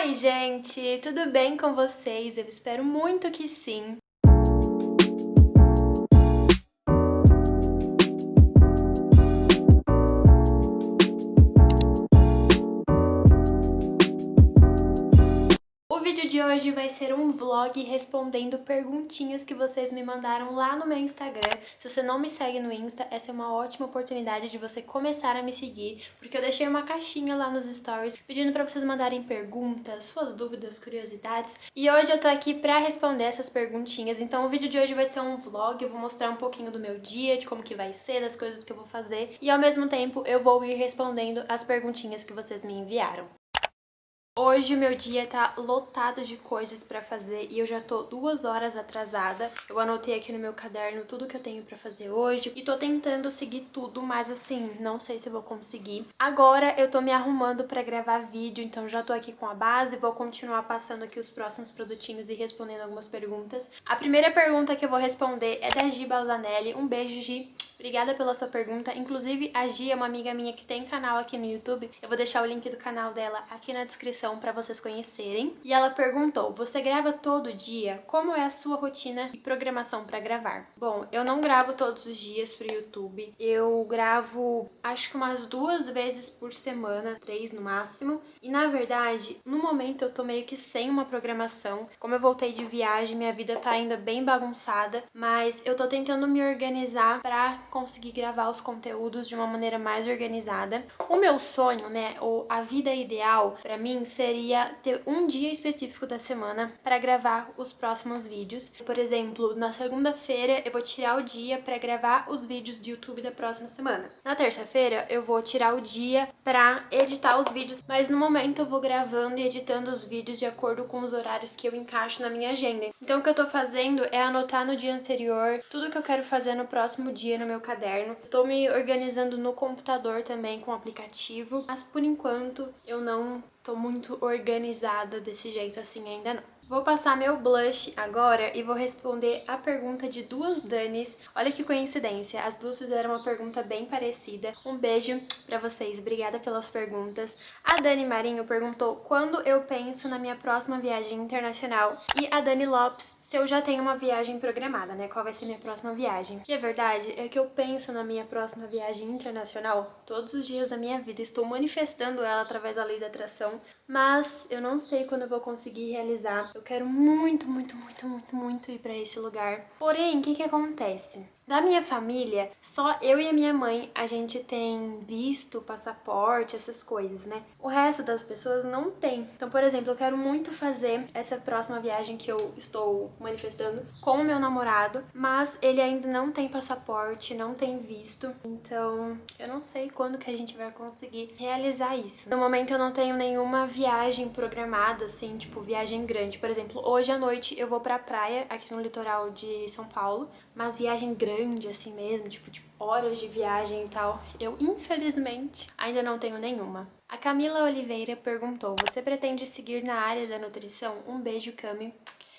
Oi, gente! Tudo bem com vocês? Eu espero muito que sim. O vídeo de hoje vai ser um vlog respondendo perguntinhas que vocês me mandaram lá no meu Instagram. Se você não me segue no Insta, essa é uma ótima oportunidade de você começar a me seguir, porque eu deixei uma caixinha lá nos stories pedindo pra vocês mandarem perguntas, suas dúvidas, curiosidades. E hoje eu tô aqui pra responder essas perguntinhas. Então o vídeo de hoje vai ser um vlog, eu vou mostrar um pouquinho do meu dia, de como que vai ser, das coisas que eu vou fazer. E ao mesmo tempo eu vou ir respondendo as perguntinhas que vocês me enviaram. Hoje o meu dia tá lotado de coisas pra fazer e eu já tô 2 horas atrasada. Eu anotei aqui no meu caderno tudo que eu tenho pra fazer hoje e tô tentando seguir tudo, mas assim, não sei se eu vou conseguir. Agora eu tô me arrumando pra gravar vídeo, então já tô aqui com a base, vou continuar passando aqui os próximos produtinhos e respondendo algumas perguntas. A primeira pergunta que eu vou responder é da Gi Balzanelli. Um beijo, Gi. Obrigada pela sua pergunta. Inclusive, a Gi é uma amiga minha que tem canal aqui no YouTube. Eu vou deixar o link do canal dela aqui na descrição para vocês conhecerem. E ela perguntou: você grava todo dia? Como é a sua rotina e programação para gravar? Bom, eu não gravo todos os dias pro YouTube. Eu gravo, acho que umas 2 vezes por semana, 3 no máximo. E na verdade, no momento eu tô meio que sem uma programação. Como eu voltei de viagem, minha vida tá ainda bem bagunçada, mas eu tô tentando me organizar pra conseguir gravar os conteúdos de uma maneira mais organizada. O meu sonho, né, ou a vida ideal pra mim seria ter um dia específico da semana pra gravar os próximos vídeos. Por exemplo, na segunda-feira eu vou tirar o dia pra gravar os vídeos do YouTube da próxima semana. Na terça-feira eu vou tirar o dia pra editar os vídeos, mas no momento eu vou gravando e editando os vídeos de acordo com os horários que eu encaixo na minha agenda. Então o que eu tô fazendo é anotar no dia anterior tudo que eu quero fazer no próximo dia no meu caderno. Tô me organizando no computador também com o aplicativo, mas por enquanto eu não tô muito organizada desse jeito assim ainda não. Vou passar meu blush agora e vou responder a pergunta de 2 Danis. Olha que coincidência, as duas fizeram uma pergunta bem parecida. Um beijo pra vocês, obrigada pelas perguntas. A Dani Marinho perguntou quando eu penso na minha próxima viagem internacional. E a Dani Lopes, se eu já tenho uma viagem programada, né? Qual vai ser minha próxima viagem? E a verdade é que eu penso na minha próxima viagem internacional todos os dias da minha vida. Estou manifestando ela através da lei da atração, mas eu não sei quando eu vou conseguir realizar. Eu quero muito, muito, muito, muito, muito ir pra esse lugar. Porém, o que que acontece? Da minha família, só eu e a minha mãe, a gente tem visto, passaporte, essas coisas, né? O resto das pessoas não tem. Então, por exemplo, eu quero muito fazer essa próxima viagem que eu estou manifestando com o meu namorado, mas ele ainda não tem passaporte, não tem visto. Então, eu não sei quando que a gente vai conseguir realizar isso. No momento, eu não tenho nenhuma viagem programada, assim, tipo, viagem grande. Por exemplo, hoje à noite eu vou pra praia, aqui no litoral de São Paulo, mas viagem grande assim mesmo, tipo de horas de viagem e tal, eu infelizmente ainda não tenho nenhuma. A Camila Oliveira perguntou: você pretende seguir na área da nutrição? Um beijo, Cami.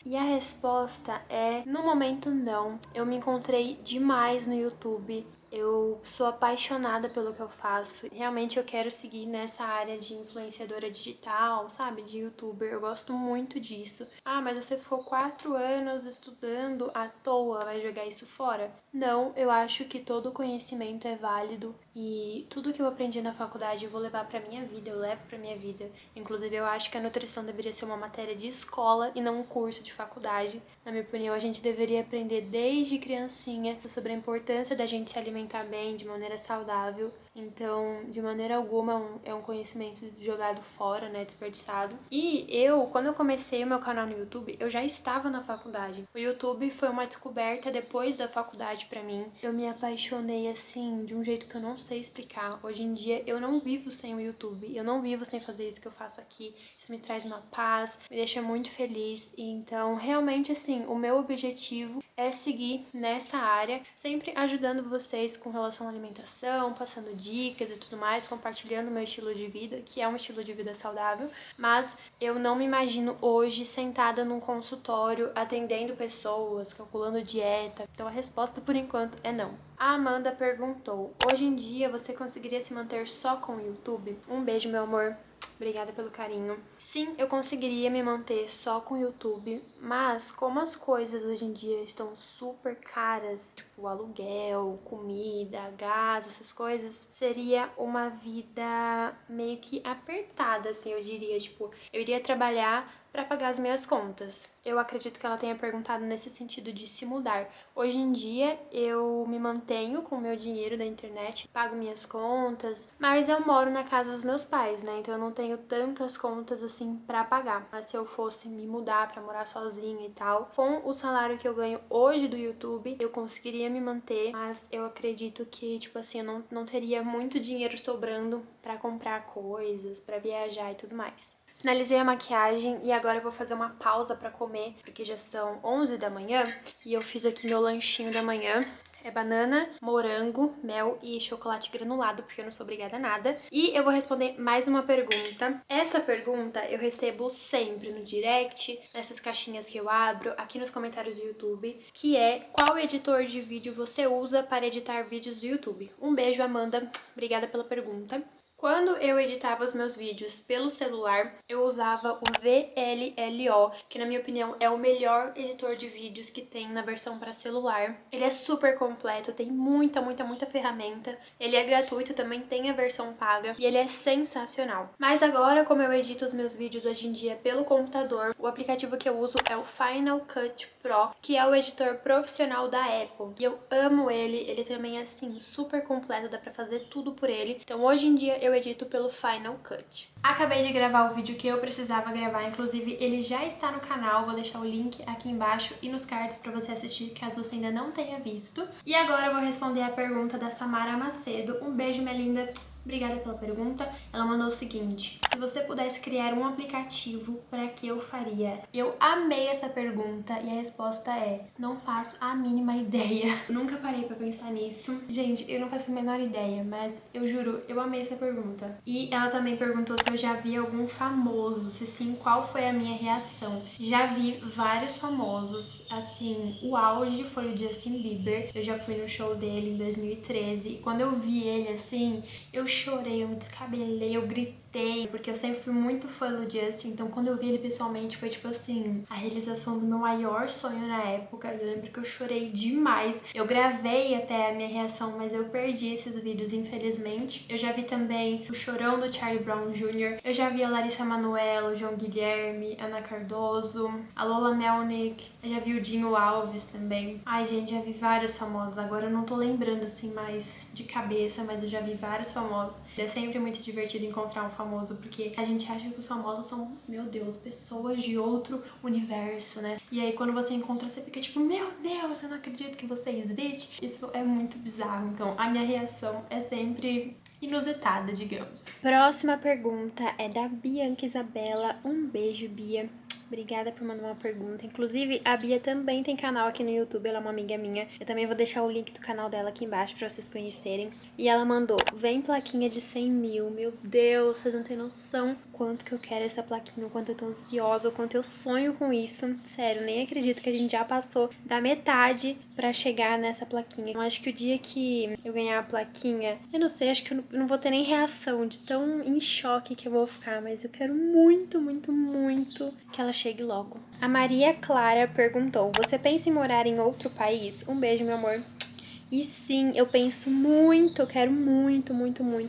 E a resposta é: no momento não. Eu me encontrei demais no YouTube. Eu sou apaixonada pelo que eu faço. Realmente eu quero seguir nessa área de influenciadora digital, sabe? De youtuber. Eu gosto muito disso. Ah, mas você ficou 4 anos estudando à toa, vai jogar isso fora? Não, eu acho que todo conhecimento é válido e tudo que eu aprendi na faculdade eu vou levar pra minha vida, eu levo pra minha vida. Inclusive, eu acho que a nutrição deveria ser uma matéria de escola e não um curso de faculdade. Na minha opinião, a gente deveria aprender desde criancinha sobre a importância da gente se alimentar bem, de maneira saudável. Então, de maneira alguma, é um conhecimento jogado fora, né, desperdiçado. E eu, quando eu comecei o meu canal no YouTube, eu já estava na faculdade. O YouTube foi uma descoberta depois da faculdade pra mim. Eu me apaixonei, assim, de um jeito que eu não sei explicar. Hoje em dia, eu não vivo sem o YouTube, eu não vivo sem fazer isso que eu faço aqui. Isso me traz uma paz, me deixa muito feliz. E então, realmente, assim, o meu objetivo é seguir nessa área, sempre ajudando vocês com relação à alimentação, passando dicas e tudo mais, compartilhando meu estilo de vida, que é um estilo de vida saudável, mas eu não me imagino hoje sentada num consultório atendendo pessoas, calculando dieta. Então a resposta por enquanto é não. A Amanda perguntou: hoje em dia você conseguiria se manter só com o YouTube? Um beijo, meu amor. Obrigada pelo carinho. Sim, eu conseguiria me manter só com o YouTube, mas como as coisas hoje em dia estão super caras, tipo aluguel, comida, gás, essas coisas, seria uma vida meio que apertada, assim, eu diria. Tipo, eu iria trabalhar para pagar as minhas contas. Eu acredito que ela tenha perguntado nesse sentido de se mudar. Hoje em dia eu me mantenho com o meu dinheiro da internet, pago minhas contas, mas eu moro na casa dos meus pais, né? Então eu não tenho tantas contas assim para pagar. Mas se eu fosse me mudar para morar sozinha e tal, com o salário que eu ganho hoje do YouTube, eu conseguiria me manter, mas eu acredito que, tipo assim, eu não teria muito dinheiro sobrando para comprar coisas, para viajar e tudo mais. Finalizei a maquiagem e agora eu vou fazer uma pausa pra comer, porque já são 11 da manhã e eu fiz aqui meu lanchinho da manhã. É banana, morango, mel e chocolate granulado, porque eu não sou obrigada a nada. E eu vou responder mais uma pergunta. Essa pergunta eu recebo sempre no direct, nessas caixinhas que eu abro, aqui nos comentários do YouTube, que é: qual editor de vídeo você usa para editar vídeos do YouTube? Um beijo, Amanda. Obrigada pela pergunta. Quando eu editava os meus vídeos pelo celular, eu usava o VLLO, que na minha opinião é o melhor editor de vídeos que tem na versão para celular. Ele é super completo, tem muita ferramenta. Ele é gratuito, também tem a versão paga e ele é sensacional. Mas agora, como eu edito os meus vídeos hoje em dia pelo computador, o aplicativo que eu uso é o Final Cut Pro, que é o editor profissional da Apple. E eu amo ele também é assim, super completo, dá pra fazer tudo por ele. Então hoje em dia eu edito pelo Final Cut. Acabei de gravar o vídeo que eu precisava gravar, inclusive ele já está no canal, vou deixar o link aqui embaixo e nos cards pra você assistir, caso você ainda não tenha visto. E agora eu vou responder a pergunta da Samara Macedo. Um beijo, minha linda. Obrigada pela pergunta. Ela mandou o seguinte: se você pudesse criar um aplicativo, para que eu faria? Eu amei essa pergunta e a resposta é: não faço a mínima ideia. Eu nunca parei pra pensar nisso. Gente, eu não faço a menor ideia, mas eu juro, eu amei essa pergunta. E ela também perguntou se eu já vi algum famoso, se sim, qual foi a minha reação. Já vi vários famosos, assim, o auge foi o Justin Bieber. Eu já fui no show dele em 2013 e quando eu vi ele, assim, eu chorei, eu me descabelei, eu gritei, porque eu sempre fui muito fã do Justin, então quando eu vi ele pessoalmente foi tipo assim, a realização do meu maior sonho na época. Eu lembro que eu chorei demais. Eu gravei até a minha reação, mas eu perdi esses vídeos, infelizmente. Eu já vi também o chorão do Charlie Brown Jr., eu já vi a Larissa Manoela, o João Guilherme, Ana Cardoso, a Lola Melnick, eu já vi o Dinho Alves também. Ai, gente, já vi vários famosos, agora eu não tô lembrando assim mais de cabeça, mas eu já vi vários famosos. É sempre muito divertido encontrar um famoso, porque a gente acha que os famosos são, meu Deus, pessoas de outro universo, né? E aí quando você encontra, você fica tipo, meu Deus, eu não acredito que você existe. Isso é muito bizarro. Então a minha reação é sempre inusitada, digamos. Próxima pergunta é da Bianca Isabela. Um beijo, Bia. Obrigada por mandar uma pergunta. Inclusive, a Bia também tem canal aqui no YouTube, ela é uma amiga minha. Eu também vou deixar o link do canal dela aqui embaixo pra vocês conhecerem. E ela mandou: vem plaquinha de 100 mil. Meu Deus, vocês não têm noção quanto que eu quero essa plaquinha, o quanto eu tô ansiosa, o quanto eu sonho com isso. Sério, nem acredito que a gente já passou da metade pra chegar nessa plaquinha. Eu acho que o dia que eu ganhar a plaquinha, eu não sei, acho que eu não vou ter nem reação de tão em choque que eu vou ficar, mas eu quero muito que ela chegue logo. A Maria Clara perguntou: você pensa em morar em outro país? Um beijo, meu amor. E sim, eu penso muito, eu quero muito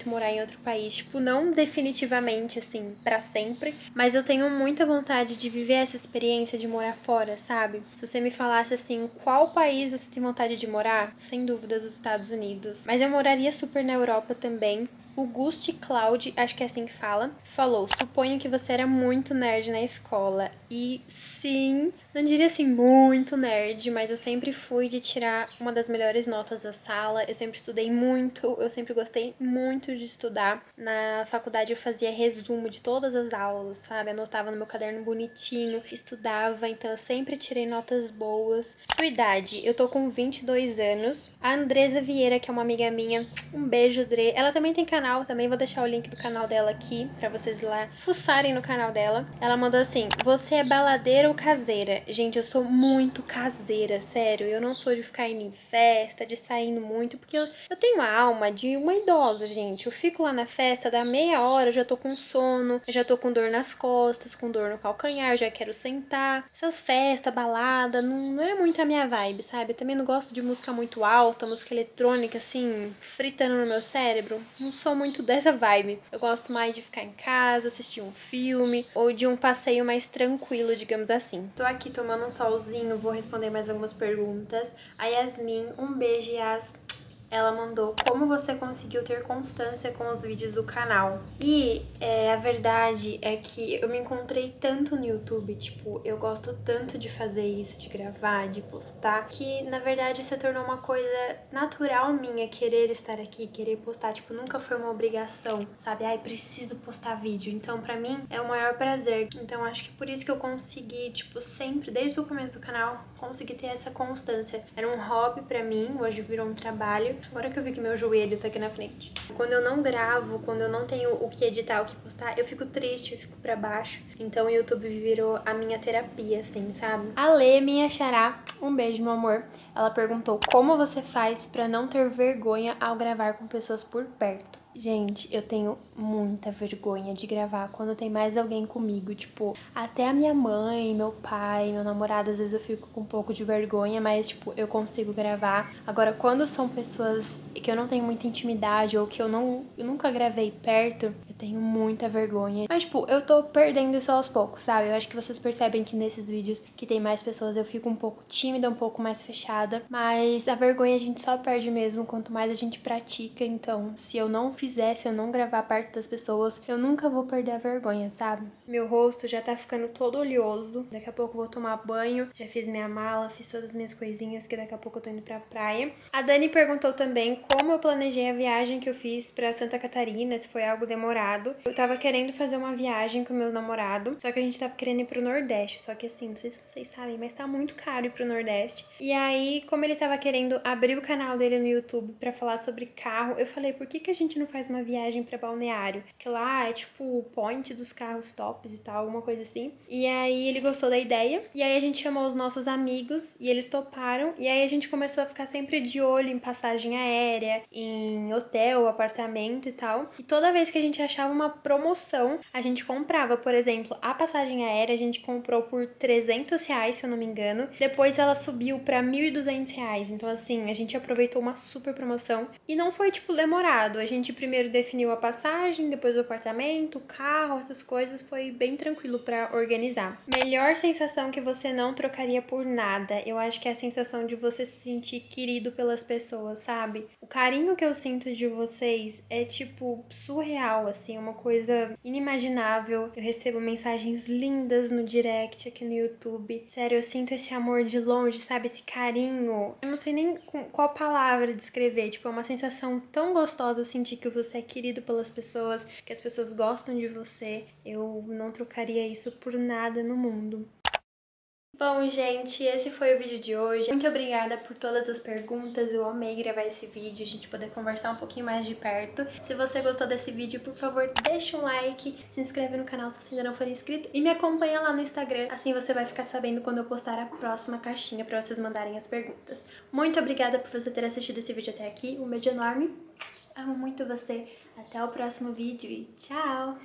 morar em outro país. Tipo, não definitivamente, assim, pra sempre, mas eu tenho muita vontade de viver essa experiência de morar fora, sabe? Se você me falasse, assim, qual país você tem vontade de morar, sem dúvidas os Estados Unidos. Mas eu moraria super na Europa também. O Gusti Cloud, acho que é assim que fala, falou: suponho que você era muito nerd na escola. E sim, não diria assim muito nerd, mas eu sempre fui de tirar uma das melhores notas da sala. Eu sempre estudei muito, eu sempre gostei muito de estudar. Na faculdade eu fazia resumo de todas as aulas, sabe? Anotava no meu caderno bonitinho, estudava, então eu sempre tirei notas boas. Sua idade: eu tô com 22 anos. A Andresa Vieira, que é uma amiga minha, um beijo, Dre. Ela também tem canal canal, também vou deixar o link do canal dela aqui pra vocês ir lá fuçarem no canal dela. Ela mandou assim: você é baladeira ou caseira? Gente, eu sou muito caseira, sério. Eu não sou de ficar indo em festa, de saindo muito, porque eu tenho a alma de uma idosa, gente. Eu fico lá na festa, dá meia hora, eu já tô com sono, eu já tô com dor nas costas, com dor no calcanhar, eu já quero sentar. Essas festas, balada, não é muito a minha vibe, sabe? Eu também não gosto de música muito alta, música eletrônica, assim, fritando no meu cérebro. Não sou muito dessa vibe. Eu gosto mais de ficar em casa, assistir um filme, ou de um passeio mais tranquilo, digamos assim. Tô aqui tomando um solzinho, vou responder mais algumas perguntas. A Yasmin, um beijo, Yas. Ela mandou: como você conseguiu ter constância com os vídeos do canal? E a verdade é que eu me encontrei tanto no YouTube, tipo, eu gosto tanto de fazer isso, de gravar, de postar, que na verdade se tornou uma coisa natural minha querer estar aqui, querer postar, tipo, nunca foi uma obrigação, sabe? Ai, preciso postar vídeo. Então, pra mim, é o maior prazer. Então, acho que por isso que eu consegui, tipo, sempre, desde o começo do canal, consegui ter essa constância. Era um hobby pra mim, hoje virou um trabalho. Agora que eu vi que meu joelho tá aqui na frente. Quando eu não gravo, quando eu não tenho o que editar, o que postar, eu fico triste, eu fico pra baixo. Então o YouTube virou a minha terapia, assim, sabe? A Lê, minha xará, um beijo, meu amor. Ela perguntou: como você faz pra não ter vergonha ao gravar com pessoas por perto? Gente, eu tenho muita vergonha de gravar quando tem mais alguém comigo, tipo, até a minha mãe, meu pai, meu namorado, às vezes eu fico com um pouco de vergonha, mas, tipo, eu consigo gravar. Agora, quando são pessoas que eu não tenho muita intimidade ou que eu nunca gravei perto, eu tenho muita vergonha. Mas, tipo, eu tô perdendo isso aos poucos, sabe? Eu acho que vocês percebem que nesses vídeos que tem mais pessoas eu fico um pouco tímida, um pouco mais fechada, mas a vergonha a gente só perde mesmo quanto mais a gente pratica. Então, se eu não se eu não gravar perto das pessoas, eu nunca vou perder a vergonha, sabe? Meu rosto já tá ficando todo oleoso. Daqui a pouco eu vou tomar banho. Já fiz minha mala, fiz todas as minhas coisinhas, que daqui a pouco eu tô indo pra praia. A Dani perguntou também como eu planejei a viagem que eu fiz pra Santa Catarina, se foi algo demorado. Eu tava querendo fazer uma viagem com meu namorado, só que a gente tava querendo ir pro Nordeste. Só que assim, não sei se vocês sabem, mas tá muito caro ir pro Nordeste. E aí, como ele tava querendo abrir o canal dele no YouTube pra falar sobre carro, eu falei: por que a gente não faz uma viagem pra Balneário? Que lá é tipo o point dos carros tops e tal, alguma coisa assim. E aí ele gostou da ideia. E aí a gente chamou os nossos amigos e eles toparam. E aí a gente começou a ficar sempre de olho em passagem aérea, em hotel, apartamento e tal. E toda vez que a gente achava uma promoção, a gente comprava. Por exemplo, a passagem aérea a gente comprou por R$ 300, se eu não me engano. Depois ela subiu pra R$ 1.200. Então assim, a gente aproveitou uma super promoção. E não foi tipo demorado. A gente primeiro definiu a passagem, depois o apartamento, o carro, essas coisas. Foi bem tranquilo pra organizar. Melhor sensação que você não trocaria por nada. Eu acho que é a sensação de você se sentir querido pelas pessoas, sabe? O carinho que eu sinto de vocês é tipo surreal, assim, uma coisa inimaginável. Eu recebo mensagens lindas no direct aqui no YouTube. Sério, eu sinto esse amor de longe, sabe? Esse carinho. Eu não sei nem qual palavra descrever. Tipo, é uma sensação tão gostosa sentir que você é querido pelas pessoas, que as pessoas gostam de você. Eu não trocaria isso por nada no mundo. Bom, gente, esse foi o vídeo de hoje. Muito obrigada por todas as perguntas. Eu amei gravar esse vídeo, a gente poder conversar um pouquinho mais de perto. Se você gostou desse vídeo, por favor, deixa um like, se inscreve no canal se você ainda não for inscrito e me acompanha lá no Instagram. Assim você vai ficar sabendo quando eu postar a próxima caixinha pra vocês mandarem as perguntas. Muito obrigada por você ter assistido esse vídeo até aqui. Um beijo enorme. Amo muito você. Até o próximo vídeo e tchau!